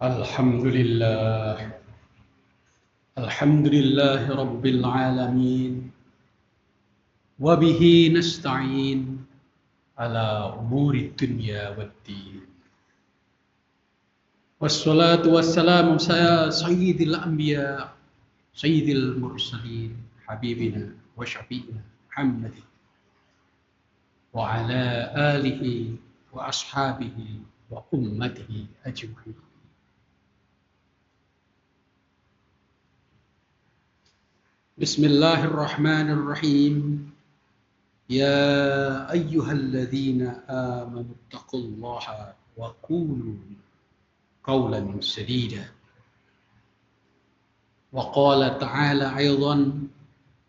Alhamdulillah, Alhamdulillahi Rabbil Alamin, wabihi nasta'in ala umuri dunya waddin. Wassalatu wassalamu sayyidil anbiya, sayyidil mursalin, habibina wa syafi'ina Muhammadin wa ala alihi wa ashabihi wa ummatihi ajma'in. Bismillahirrahmanirrahim. Ya ayyuhalladzina amanu taqullaha wa qulu qawlan sadida. Wa qala ta'ala aidan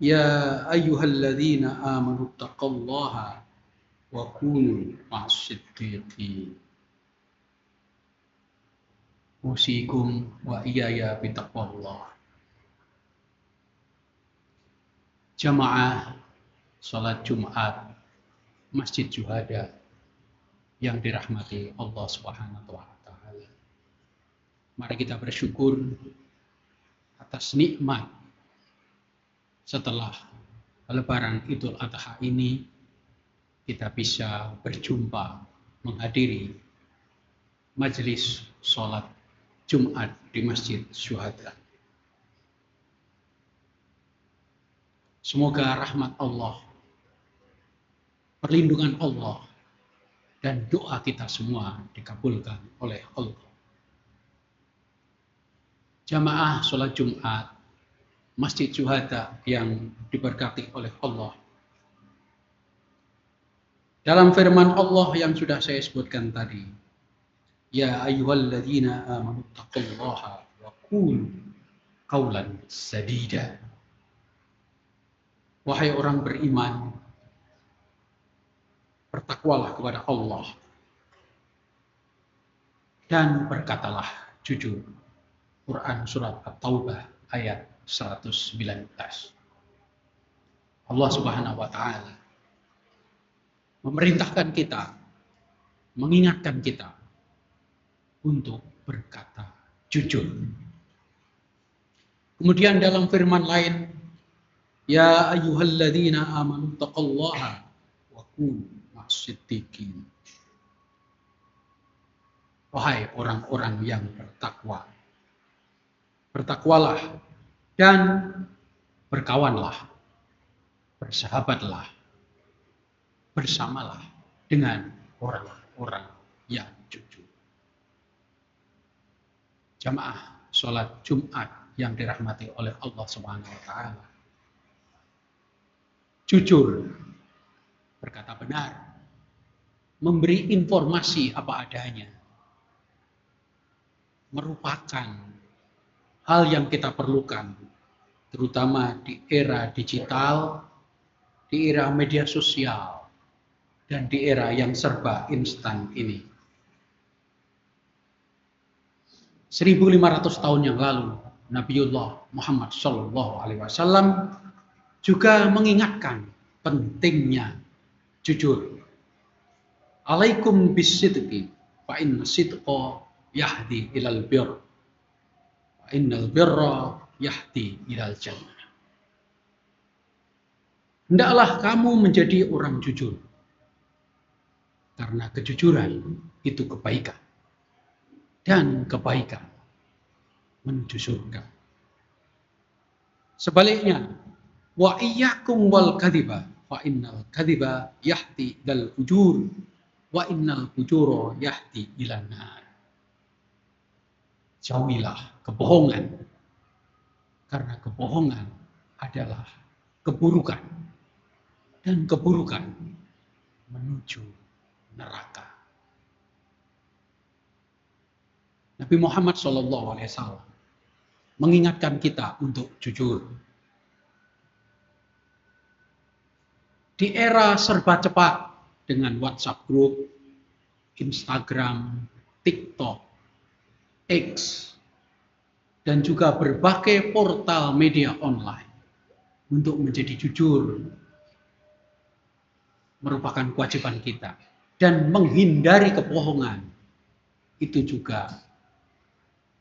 ya ayyuhalladzina amanu taqullaha wa kunu ma'as-siddiqin. Usikum wa iyaya bitaqwallah. Jamaah salat Jumat Masjid Syuhada yang dirahmati Allah Subhanahu wa taala. Mari kita bersyukur atas nikmat setelah Lebaran Idul Adha ini kita bisa berjumpa menghadiri majelis salat Jumat di Masjid Syuhada. Semoga rahmat Allah, perlindungan Allah, dan doa kita semua dikabulkan oleh Allah. Jamaah sholat Jumat Masjid Syuhada yang diberkati oleh Allah. Dalam firman Allah yang sudah saya sebutkan tadi, ya ayyuhalladzina amanu taqullaha wa qulu qawlan sadida. Wahai orang beriman, bertakwalah kepada Allah dan berkatalah jujur. Quran surat At-Taubah ayat 119. Allah Subhanahu wa taala memerintahkan kita, mengingatkan kita untuk berkata jujur. Kemudian dalam firman lain, ya ayyuhalladzina amanu taqullaha wa kunu ma'as-siddiqin. Wahai orang-orang yang bertakwa, bertakwalah dan berkawanlah, bersahabatlah, bersamalah dengan orang-orang yang jujur. Jamaah sholat Jumat yang dirahmati oleh Allah Subhanahu wa taala. Jujur, berkata benar, memberi informasi apa adanya, merupakan hal yang kita perlukan, terutama di era digital, di era media sosial, dan di era yang serba instan ini. 1500 tahun yang lalu, Nabiullah Muhammad SAW juga mengingatkan pentingnya jujur. Alaikum bisidqi fa inna sidqa yahdi ilal birr wa innal birra yahdi ilal jannah. Hendaklah kamu menjadi orang jujur, karena kejujuran itu kebaikan, dan kebaikan menuju surga. Sebaliknya, wa iyyakum wal kadhiba fa innal kadhiba yahdi ilal fujur wa innal fujura yahdi ilan nar. Jauhilah kebohongan, karena kebohongan adalah keburukan, dan keburukan menuju neraka. Nabi Muhammad SAW mengingatkan kita untuk jujur. Di era serba cepat dengan WhatsApp group, Instagram, TikTok, X, dan juga berbagai portal media online, untuk menjadi jujur merupakan kewajiban kita. Dan menghindari kebohongan itu juga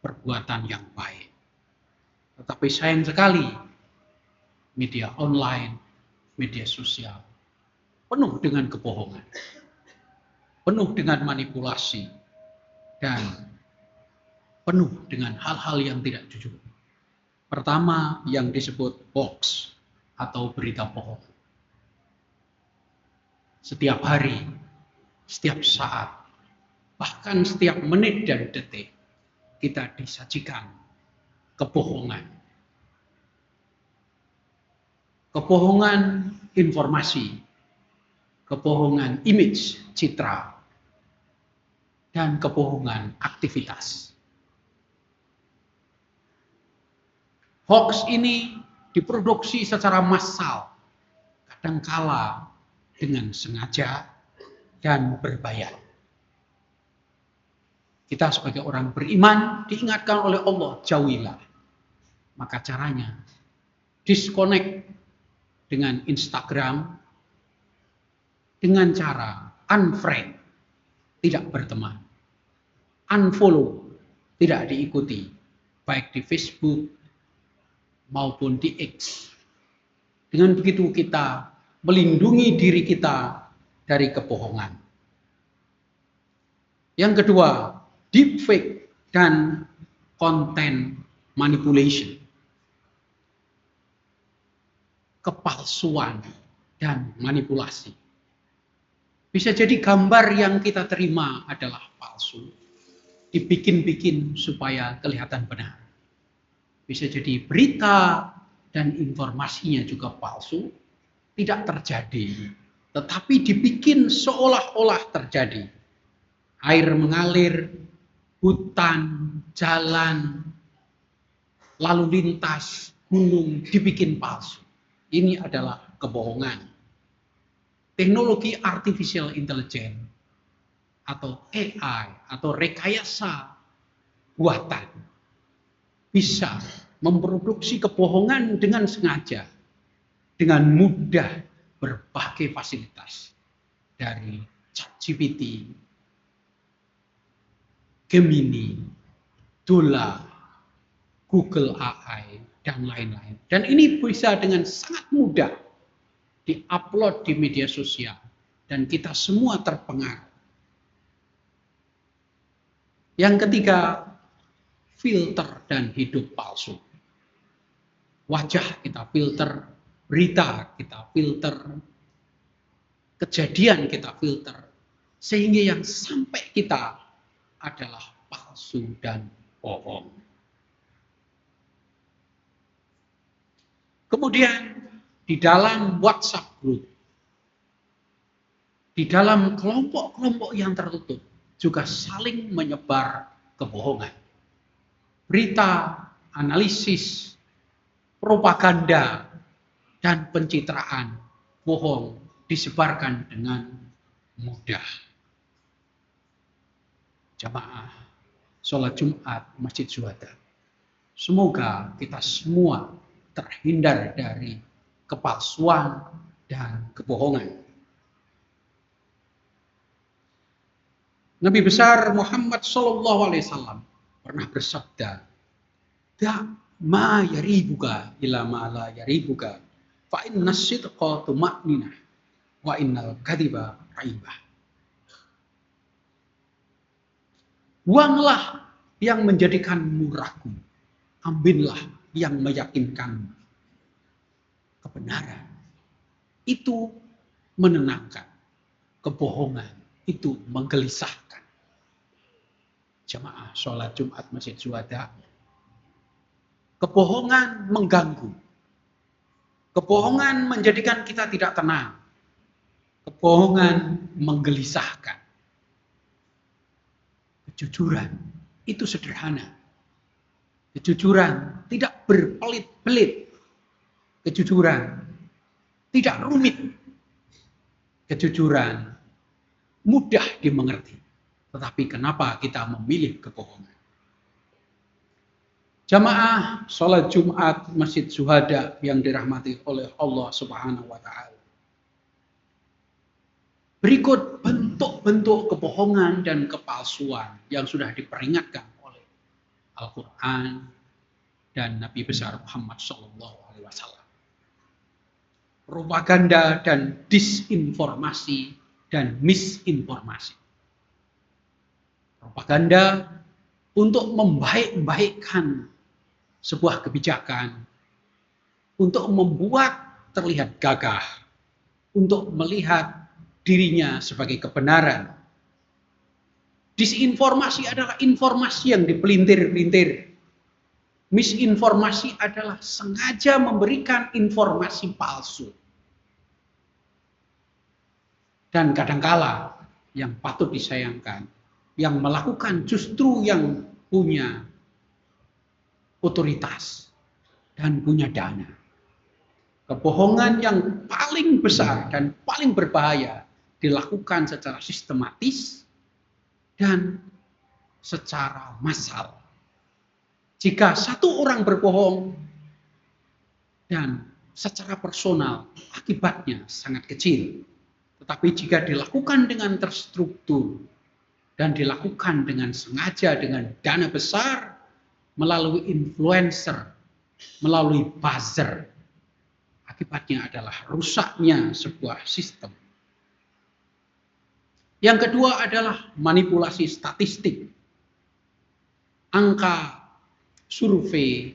perbuatan yang baik. Tetapi sayang sekali, media online, media sosial, penuh dengan kebohongan, penuh dengan manipulasi, dan penuh dengan hal-hal yang tidak jujur. Pertama, yang disebut hoax atau berita bohong. Setiap hari, setiap saat, bahkan setiap menit dan detik, kita disajikan kebohongan. Kebohongan informasi, kebohongan image, citra, dan kebohongan aktivitas. Hoax ini diproduksi secara massal, kadangkala dengan sengaja dan berbayar. Kita sebagai orang beriman diingatkan oleh Allah, jauhilah. Maka caranya, disconnect dengan Instagram dengan cara unfriend, tidak berteman. Unfollow, tidak diikuti, baik di Facebook maupun di X. Dengan begitu kita melindungi diri kita dari kebohongan. Yang kedua, deepfake dan content manipulation. Kepalsuan dan manipulasi. Bisa jadi gambar yang kita terima adalah palsu, dibikin-bikin supaya kelihatan benar. Bisa jadi berita dan informasinya juga palsu, tidak terjadi, tetapi dibikin seolah-olah terjadi. Air mengalir, hutan, jalan, lalu lintas, gunung dibikin palsu. Ini adalah kebohongan. Teknologi artificial intelligence atau AI atau rekayasa buatan bisa memproduksi kebohongan dengan sengaja, dengan mudah, berbagai fasilitas dari ChatGPT, Gemini, Dola, Google AI, dan lain-lain. Dan ini bisa dengan sangat mudah diupload di media sosial dan kita semua terpengaruh. Yang ketiga, filter dan hidup palsu. Wajah kita filter, berita kita filter, kejadian kita filter, sehingga yang sampai kita adalah palsu dan bohong. Kemudian di dalam WhatsApp group, di dalam kelompok-kelompok yang tertutup juga saling menyebar kebohongan. Berita, analisis, propaganda, dan pencitraan bohong disebarkan dengan mudah. Jamaah sholat Jumat Masjid Syuhada, semoga kita semua terhindar dari kepalsuan dan kebohongan. Nabi besar Muhammad SAW pernah bersabda, "Da ma yaribuka ila ma la yaribuka, fa inna sidqa tuma'ninah, wa innal kadhiba raibah." Buanglah yang menjadikanmu ragu, ambillah yang meyakinkanmu. Kebenaran itu menenangkan, kebohongan itu menggelisahkan. Jamaah sholat Jumat Masjid Syuhada, kebohongan mengganggu, kebohongan menjadikan kita tidak tenang, kebohongan menggelisahkan. Kejujuran itu sederhana. Kejujuran tidak berpelit-pelit. Kejujuran tidak rumit. Kejujuran mudah dimengerti. Tetapi kenapa kita memilih kebohongan? Jamaah sholat Jumat Masjid Syuhada yang dirahmati oleh Allah Subhanahu wa Ta'ala. Berikut bentuk-bentuk kebohongan dan kepalsuan yang sudah diperingatkan oleh Al-Quran, dan Nabi besar Muhammad SAW. Propaganda dan disinformasi dan misinformasi. Propaganda untuk membaik-baikkan sebuah kebijakan, untuk membuat terlihat gagah, untuk melihat dirinya sebagai kebenaran. Disinformasi adalah informasi yang dipelintir-pelintir. Misinformasi adalah sengaja memberikan informasi palsu. Dan kadangkala yang patut disayangkan, yang melakukan justru yang punya otoritas dan punya dana. Kebohongan yang paling besar dan paling berbahaya dilakukan secara sistematis dan secara massal. Jika satu orang berbohong dan secara personal, akibatnya sangat kecil. Tetapi jika dilakukan dengan terstruktur dan dilakukan dengan sengaja, dengan dana besar, melalui influencer, melalui buzzer, akibatnya adalah rusaknya sebuah sistem. Yang kedua adalah manipulasi statistik. Angka, survei,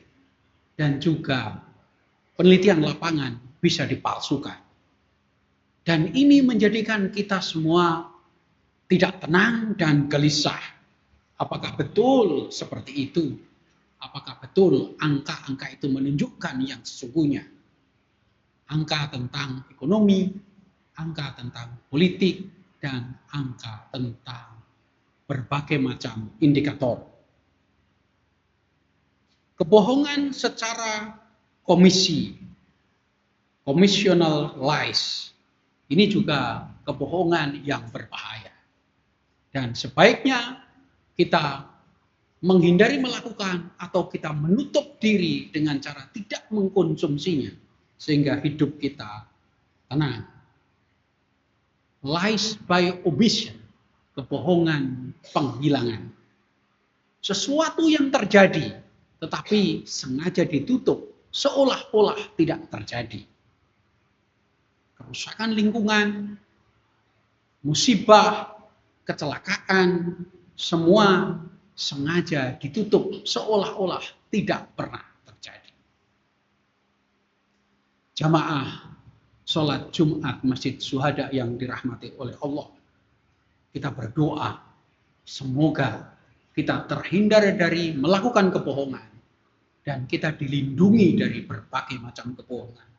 dan juga penelitian lapangan bisa dipalsukan. Dan ini menjadikan kita semua tidak tenang dan gelisah. Apakah betul seperti itu? Apakah betul angka-angka itu menunjukkan yang sesungguhnya? Angka tentang ekonomi, angka tentang politik, dan angka tentang berbagai macam indikator. Kebohongan secara komisional lies, ini juga kebohongan yang berbahaya. Dan sebaiknya kita menghindari melakukan atau kita menutup diri dengan cara tidak mengkonsumsinya sehingga hidup kita tenang. Lies by omission, kebohongan penghilangan. Sesuatu yang terjadi tetapi sengaja ditutup seolah-olah tidak terjadi. Kerusakan lingkungan, musibah, kecelakaan, semua sengaja ditutup seolah-olah tidak pernah terjadi. Jamaah sholat Jumat Masjid Syuhada yang dirahmati oleh Allah, kita berdoa semoga kita terhindar dari melakukan kebohongan dan kita dilindungi dari berbagai macam kebohongan.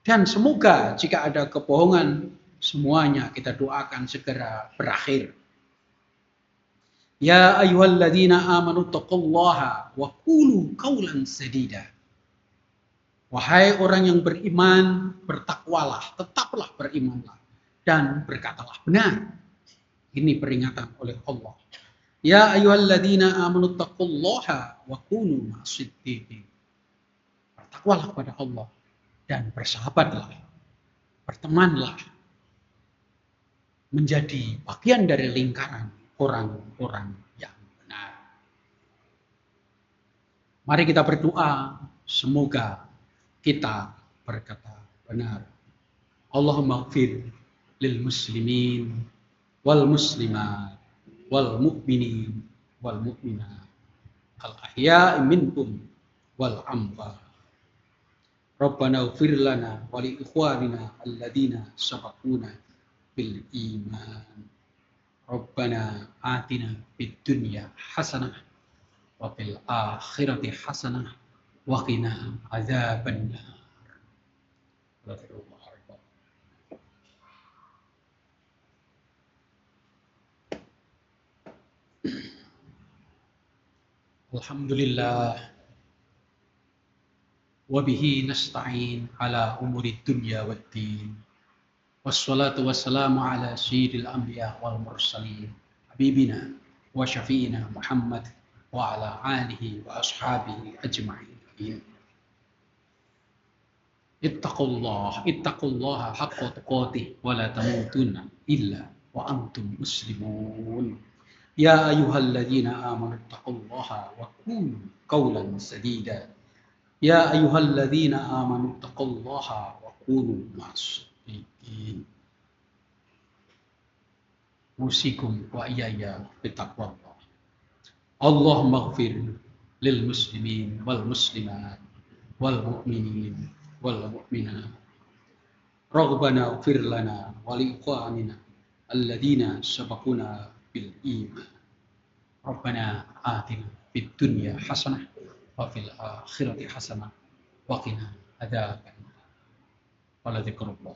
Dan semoga jika ada kebohongan, semuanya kita doakan segera berakhir. Ya ayyuhalladzina amanu taqullaha wa qulu qawlan sadida. Wahai orang yang beriman, bertakwalah, tetaplah berimanlah dan berkatalah benar. Ini peringatan oleh Allah. Ya ayyuhalladzina amanu taqullaha wa kunu ma'as-siddiqin. Bertakwalah kepada Allah dan bersahabatlah, bertemanlah, menjadi bagian dari lingkaran orang-orang yang benar. Mari kita berdoa, semoga kita berkata benar. Allahumma ighfir lil muslimin wal muslimat wal mu'minin wal mu'minat al ahya'i minhum wal amwat. Rabbana ighfir lana wa li ikhwanina alladhina sabaquna bil iman. Rabbana atina fid dunya hasanah wa fil akhirati hasanah wa qina adzabannar. Alhamdulillah wa bihi nasta'in ala umuri dunya waddin. Wassalatu wassalamu ala sayyidil anbiya wal mursalin habibina wa syafi'ina Muhammad wa ala alihi wa ashabihi ajma'in. Ittaqullaha haqqa tuqatih wa la tamutunna illa wa antum muslimun. يا أيها الذين آمنوا اتقوا الله وقولوا قولا سديدا يا أيها الذين آمنوا اتقوا الله وقولوا مع الصديقين أوصيكم وإياي بتقوى الله اللهم اغفر للمسلمين والمسلمات والمؤمنين والمؤمنات ربنا اغفر لنا ولإخواننا الذين سبقونا بالإيمان ربنا آتنا في الدنيا حسنة وفي الآخرة حسنة وقنا عذاب النار ولذكر الله